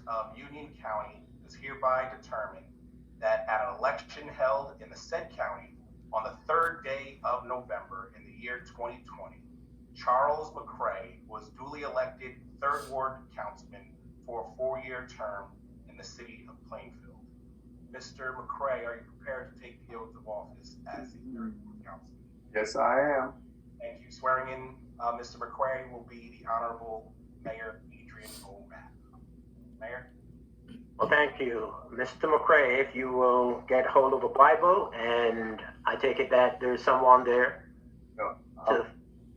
of Union County does hereby determine that at an election held in the said county on the third day of November in the year 2020, Charles McRae was duly elected 3rd Ward Councilman for a 4-year term in the city of Plainfield. Mr. McRae, are you prepared to take the oath of office as the 3rd Ward Councilman? Yes, I am. Thank you. Swearing in Mr. McRae will be the Honorable Mayor Adrian O'Matt. Mayor? Well, thank you. Mr. McRae, if you will get hold of a Bible, and I take it that there's someone there?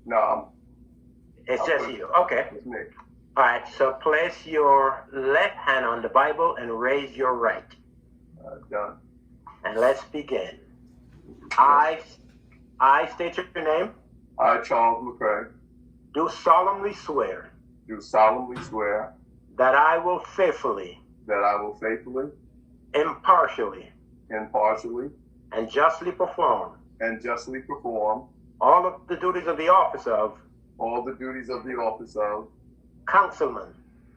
No, It's just you. Okay. it's me. All right. So place your left hand on the Bible and raise your right. Done. And let's begin. I state your name. I, Charles McRae, Do solemnly swear do solemnly swear that I will faithfully, that I will faithfully, impartially, impartially, and justly perform and justly perform all of the duties of the office of all the duties of the office of Councilman,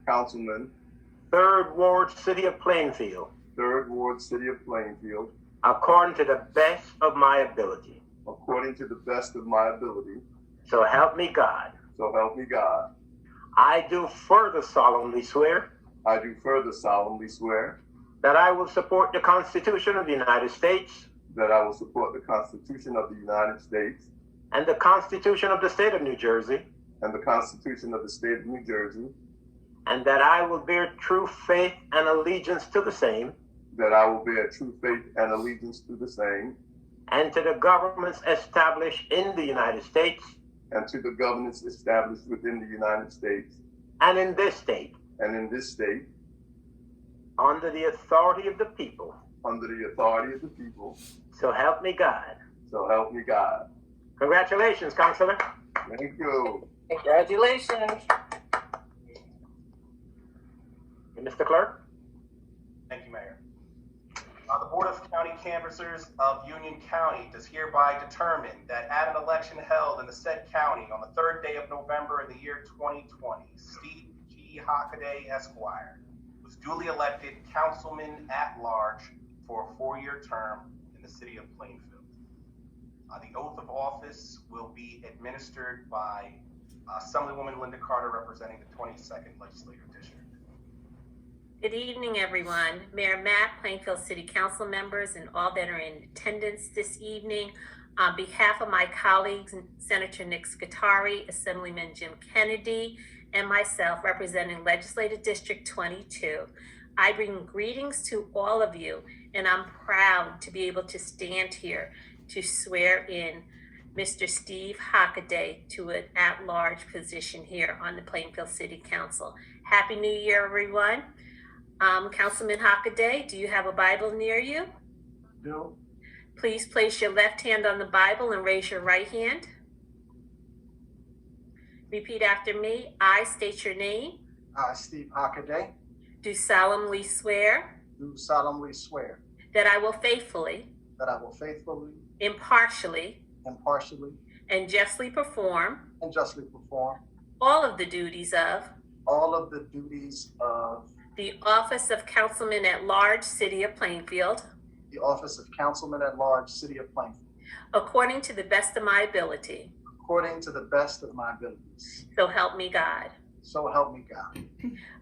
Councilman, 3rd Ward, City of Plainfield, 3rd Ward, City of Plainfield, according to the best of my ability. according to the best of my ability. So help me God. So help me God. I do further solemnly swear I do further solemnly swear that I will support the Constitution of the United States that I will support the Constitution of the United States and the Constitution of the State of New Jersey, and the Constitution of the State of New Jersey, and that I will bear true faith and allegiance to the same that I will bear true faith and allegiance to the same, and to the governments established in the United States and to the governments established within the United States and in this state, and in this state, under the authority of the people. under the authority of the people. So help me God. So help me God. Congratulations, Councilor. Thank you. Congratulations. Mr. Clerk? Thank you, Mayor. The Board of County Canvassers of Union County does hereby determine that at an election held in the said county on the 3rd day of November in the year 2020, Steve G. Hockaday, Esquire, was duly elected Councilman at Large for a 4-year term in the city of Plainfield. The oath of office will be administered by Assemblywoman Linda Carter, representing the 22nd Legislative District. Good evening, everyone. Mayor Matt, Plainfield City Council members, and all that are in attendance this evening. On behalf of my colleagues, Senator Nick Scutari, Assemblyman Jim Kennedy, and myself, representing Legislative District 22, I bring greetings to all of you, and I'm proud to be able to stand here to swear in Mr. Steve Hockaday to an at-large position here on the Plainfield City Council. Happy New Year, everyone. Councilman Hockaday, do you have a Bible near you? No. Please place your left hand on the Bible and raise your right hand. Repeat after me. I state your name. I, Steve Hockaday, Do solemnly swear do solemnly swear that I will faithfully, that I will faithfully, impartially, impartially, and justly perform and justly perform all of the duties of all of the duties of the office of Councilman at Large, City of Plainfield, the office of Councilman at Large, City of Plainfield, according to the best of my ability. according to the best of my abilities. So help me God. So help me God.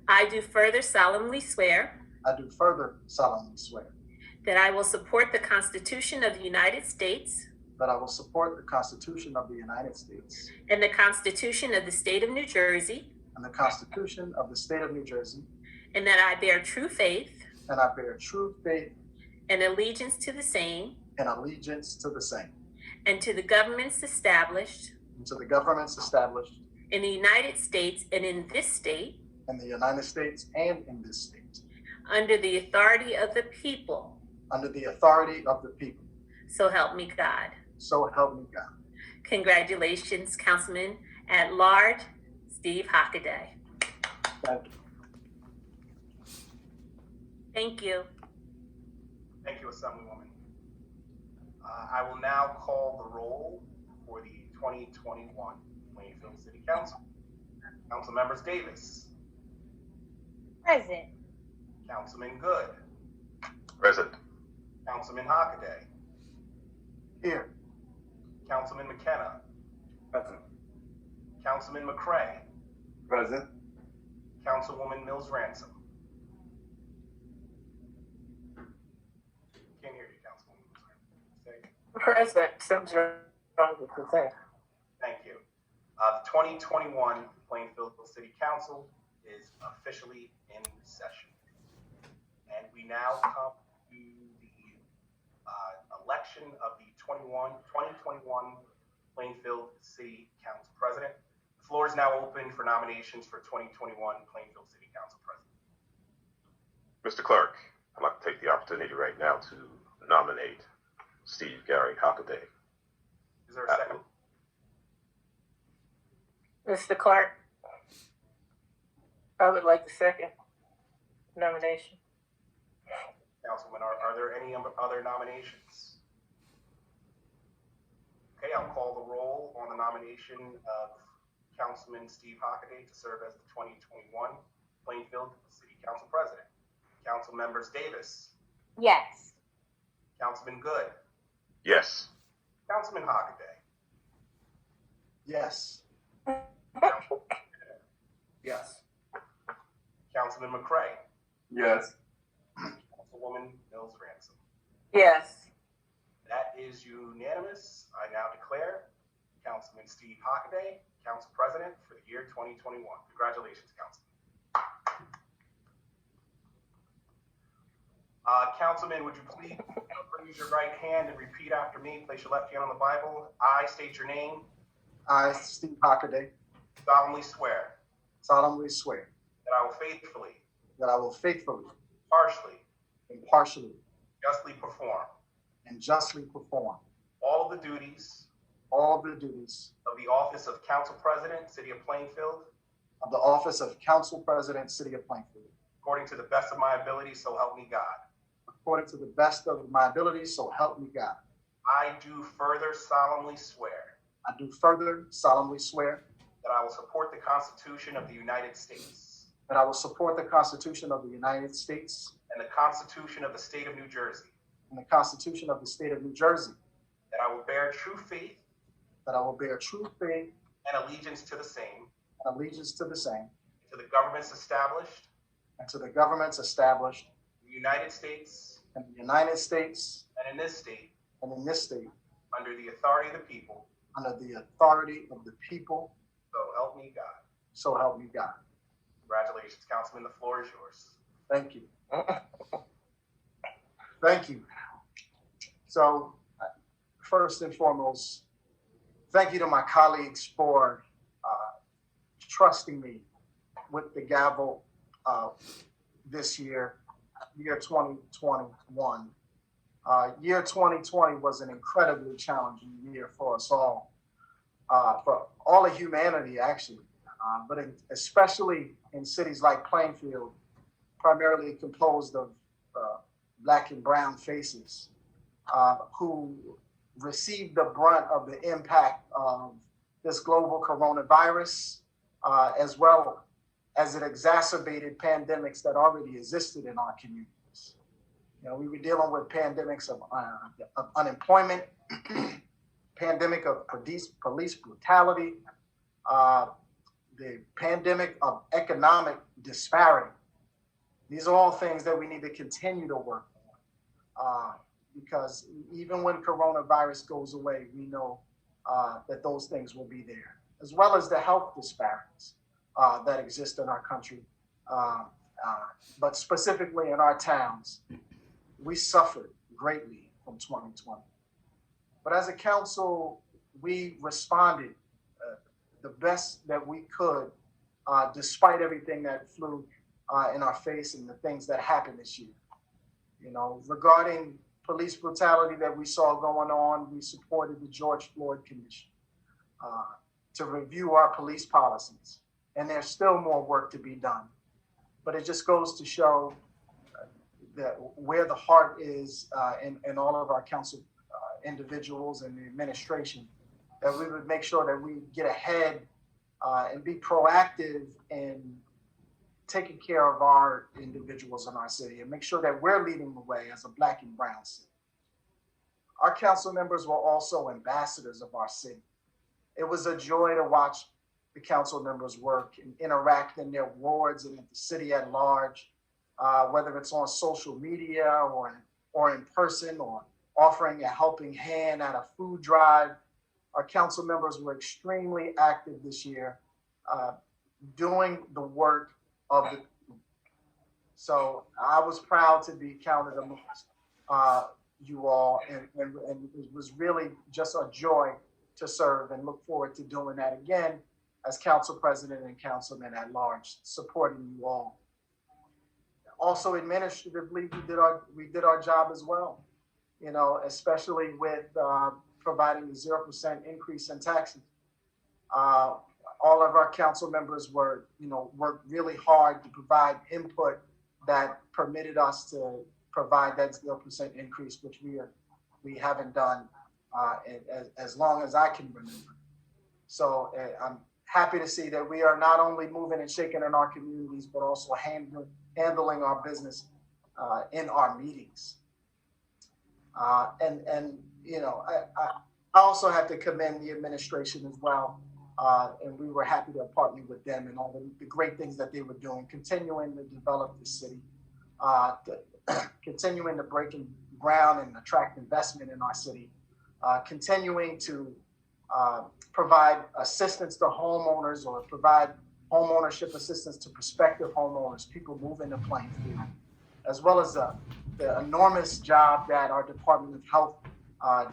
I do further solemnly swear I do further solemnly swear that I will support the Constitution of the United States that I will support the Constitution of the United States and the Constitution of the State of New Jersey, and the Constitution of the State of New Jersey, and that I bear true faith and I bear true faith and allegiance to the same and allegiance to the same, and to the governments established and to the governments established in the United States and in this state in the United States and in this state, under the authority of the people. under the authority of the people. So help me God. So help me God. Congratulations, Councilman at Large, Steve Hockaday. Thank you. Thank you. Thank you, Assemblywoman. I will now call the roll for the 2021 Plainfield City Council. Council members Davis, Present. Councilman Good, Present. Councilman Hockaday, Here. Councilman McKenna, Present. Councilman McRae, Present. Councilwoman Mills Ransom. Can't hear you, Councilwoman Mills Ransom. President, something's wrong with the thing. Thank you. The 2021 Plainfield City Council is officially in session. And we now come to the election of the 2021 Plainfield City Council President. The floor is now open for nominations for 2021 Plainfield City Council President. Mr. Clerk, I'd like to take the opportunity right now to nominate Steve Gary Hockaday. Is there a second? Mr. Clark, I would like the second nomination. Councilman, are there any other nominations? Okay, I'll call the roll on the nomination of Councilman Steve Hockaday to serve as the 2021 Plainfield City Council President. Council members Davis, Yes. Councilman Good, Yes. Councilman Hockaday, Yes. Yes. Councilman McRae, Yes. Councilwoman Mills Ransom. Yes. That is unanimous. I now declare Councilman Steve Hockaday Council President for the year 2021. Congratulations, Councilman. Councilman, would you please raise your right hand and repeat after me? Place your left hand on the Bible. I state your name. I, Steve Hockaday, Solemnly swear solemnly swear that I will faithfully, that I will faithfully, partially, impartially, justly perform and justly perform all of the duties all the duties of the office of Council President, City of Plainfield, of the office of Council President, City of Plainfield, according to the best of my ability, so help me God. according to the best of my ability, so help me God. I do further solemnly swear I do further solemnly swear that I will support the Constitution of the United States that I will support the Constitution of the United States and the Constitution of the State of New Jersey, and the Constitution of the State of New Jersey, that I will bear true faith that I will bear true faith and allegiance to the same, and allegiance to the same, to the governments established and to the governments established in the United States in the United States and in this state, and in this state, under the authority of the people, under the authority of the people, so help me God. so help me God. Congratulations, Councilman. The floor is yours. Thank you. Thank you. So, first and foremost, thank you to my colleagues for trusting me with the gavel this year 2021. Year 2020 was an incredibly challenging year for us all, for all of humanity, actually, but especially in cities like Plainfield, primarily composed of Black and brown faces, who received the brunt of the impact of this global coronavirus, as well as it exacerbated pandemics that already existed in our communities. You know, we were dealing with pandemics of unemployment, pandemic of police brutality, the pandemic of economic disparity. These are all things that we need to continue to work on, because even when coronavirus goes away, we know that those things will be there, as well as the health disparities that exist in our country, but specifically in our towns. We suffered greatly from 2020. But as a council, we responded the best that we could, despite everything that flew in our face and the things that happened this year. You know, regarding police brutality that we saw going on, we supported the George Floyd Commission to review our police policies. And there's still more work to be done. But it just goes to show that where the heart is in all of our council individuals and the administration, that we would make sure that we get ahead and be proactive in taking care of our individuals in our city and make sure that we're leading the way as a Black and brown city. Our council members were also ambassadors of our city. It was a joy to watch the council members work and interact in their wards and in the city at large, whether it's on social media or in person or offering a helping hand at a food drive. Our council members were extremely active this year, doing the work of the people. So I was proud to be counted amongst you all, and it was really just a joy to serve and look forward to doing that again as council president and councilman at large, supporting you all. Also, administratively, we did our job as well, you know, especially with providing the 0% increase in taxes. All of our council members worked really hard to provide input that permitted us to provide that 0% increase, which we haven't done as long as I can remember. So I'm happy to see that we are not only moving and shaking in our communities, but also handling our business in our meetings. And you know, I also have to commend the administration as well. And we were happy to partner with them and all the great things that they were doing, continuing to develop the city, continuing to break ground and attract investment in our city, continuing to provide assistance to homeowners or provide homeownership assistance to prospective homeowners, people moving to Plainfield, as well as the enormous job that our Department of Health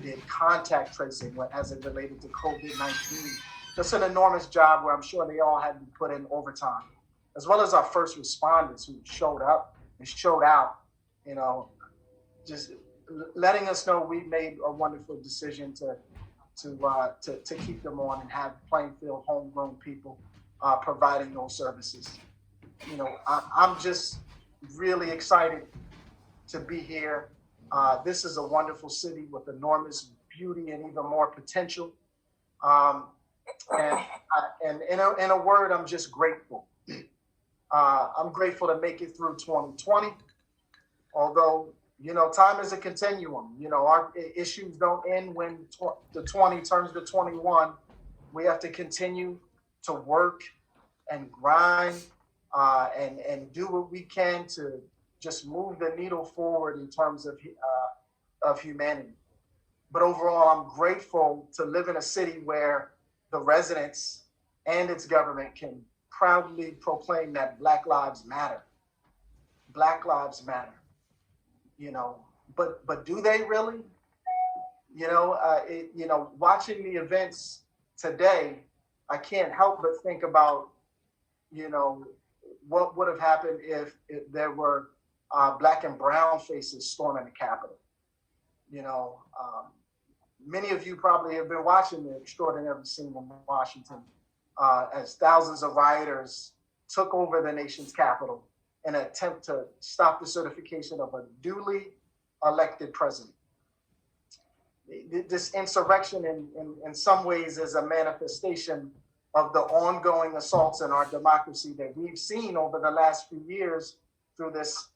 did contact tracing as it related to COVID-19. Just an enormous job where I'm sure they all had to put in overtime, as well as our first responders who showed up and showed out, you know, just letting us know we made a wonderful decision to keep them on and have Plainfield homegrown people providing those services. You know, I'm just really excited to be here. This is a wonderful city with enormous beauty and even more potential. And in a word, I'm just grateful. I'm grateful to make it through 2020. Although, you know, time is a continuum. You know, our issues don't end when the 20 turns to 21. We have to continue to work and grind and do what we can to just move the needle forward in terms of humanity. But overall, I'm grateful to live in a city where the residents and its government can proudly proclaim that Black Lives Matter. Black Lives Matter. You know, but do they really? You know, watching the events today, I can't help but think about, you know, what would have happened if there were Black and brown faces storming the Capitol. You know, many of you probably have been watching the extraordinary scene in Washington as thousands of rioters took over the nation's capital in an attempt to stop the certification of a duly elected president. This insurrection in some ways is a manifestation of the ongoing assaults on our democracy that we've seen over the last few years through this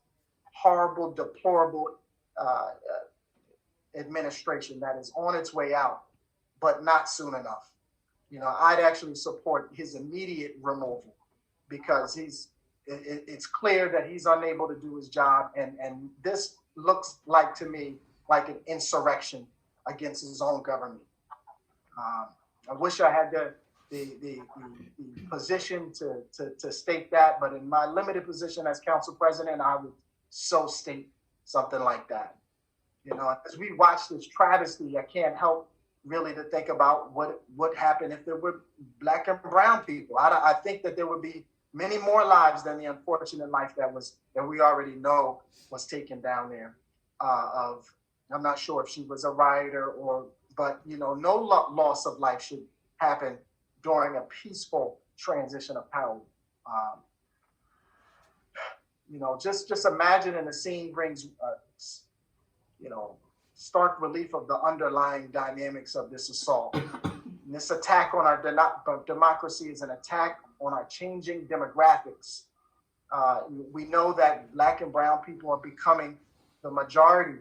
horrible, deplorable administration that is on its way out, but not soon enough. You know, I'd actually support his immediate removal because it's clear that he's unable to do his job. And this looks like to me like an insurrection against his own government. I wish I had the position to state that, but in my limited position as council president, I would so state something like that. You know, as we watch this travesty, I can't help really to think about what would happen if there were Black and brown people. I think that there would be many more lives than the unfortunate life that we already know was taken down there. I'm not sure if she was a rioter but you know, no loss of life should happen during a peaceful transition of power. You know, just imagining the scene brings, you know, stark relief of the underlying dynamics of this assault. And this attack on our democracy is an attack on our changing demographics, We know that Black and brown people are becoming the majority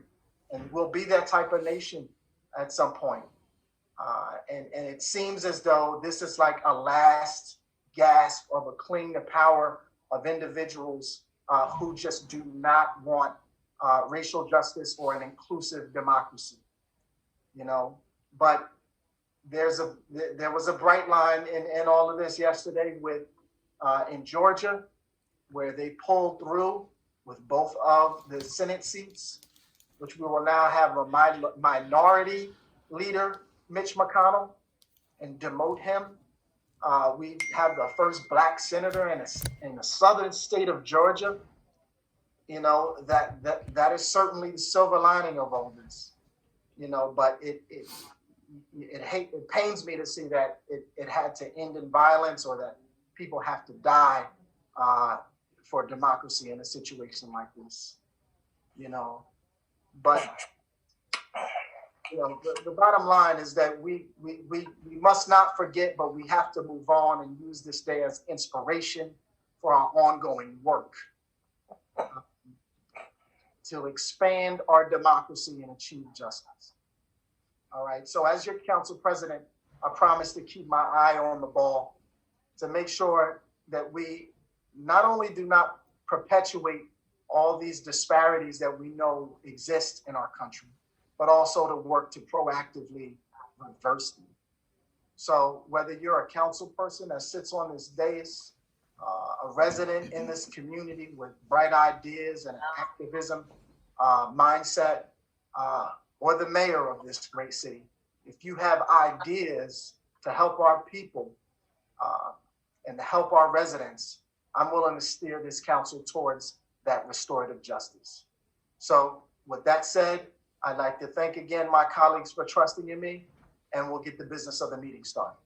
and will be that type of nation at some point. And it seems as though this is like a last gasp of a cling to power of individuals who just do not want racial justice or an inclusive democracy, you know. But there was a bright line in all of this yesterday with in Georgia, where they pulled through with both of the Senate seats, which we will now have a minority leader, Mitch McConnell, and demote him. We have the first Black senator in the southern state of Georgia. You know, that is certainly the silver lining of all this. You know, but it pains me to see that it had to end in violence, or that people have to die for democracy in a situation like this. You know, but you know, the bottom line is that we must not forget, but we have to move on and use this day as inspiration for our ongoing work to expand our democracy and achieve justice. All right, so as your council president, I promise to keep my eye on the ball to make sure that we not only do not perpetuate all these disparities that we know exist in our country, but also to work to proactively reverse them. So whether you're a council person that sits on this dais, a resident in this community with bright ideas and an activism mindset, or the mayor of this great city, if you have ideas to help our people and to help our residents, I'm willing to steer this council towards that restorative justice. So with that said, I'd like to thank again my colleagues for trusting in me, and we'll get the business of the meeting started.